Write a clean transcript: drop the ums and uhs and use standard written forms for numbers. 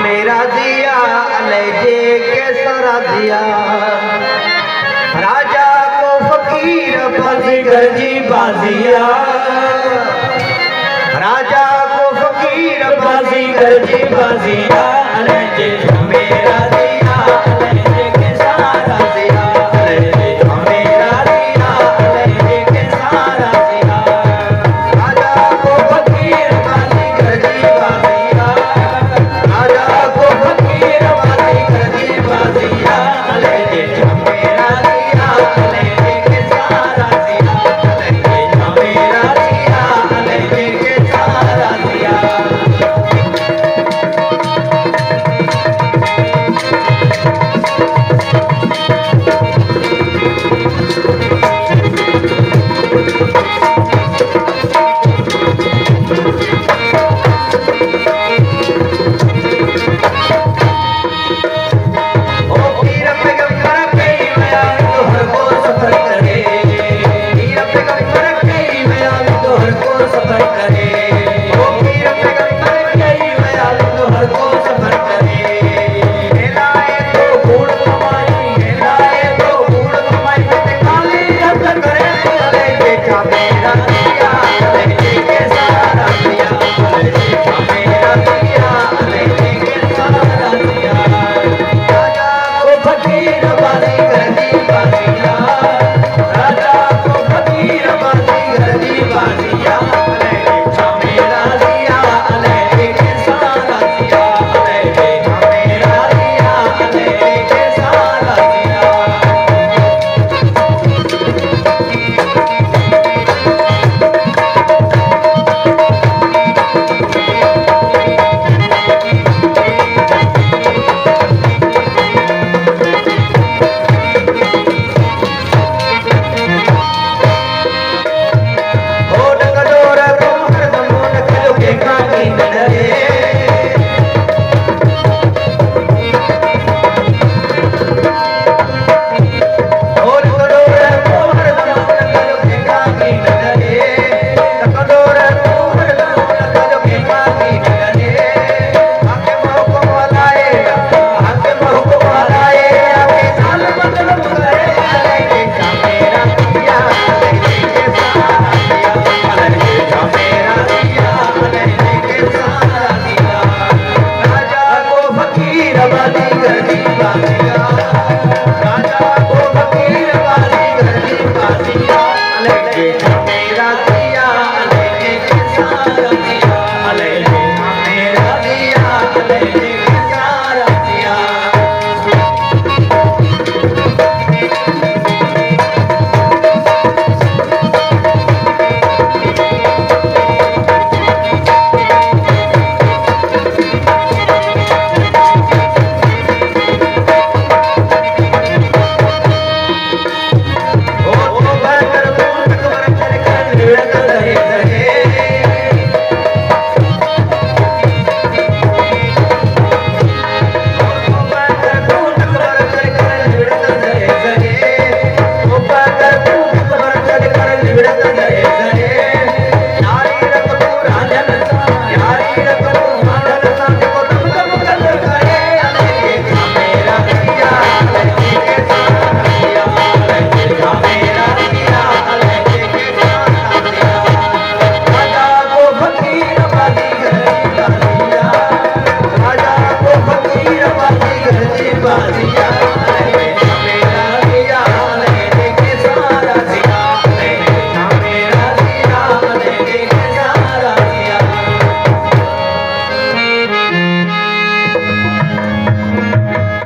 मेरा दिया अलैजे कैसा राजिया। राजा को फकीर बाजीगर जी बाजिया, राजा को फकीर बाजीगर जी बाजिया। अलैजे मेरा दिया अलैजे कैसा राजिया, अलैजे मेरा दिया अलैजे कैसा राजिया। राजा को फकीर बाजीगर जी बाजिया, राजा को फकीर बाजीगर जी बाजिया। अलैजे मेरा दिया अलैजे कैसा राजिया, अलैजे मेरा दिया अलैजे कैसा राजिया। सफर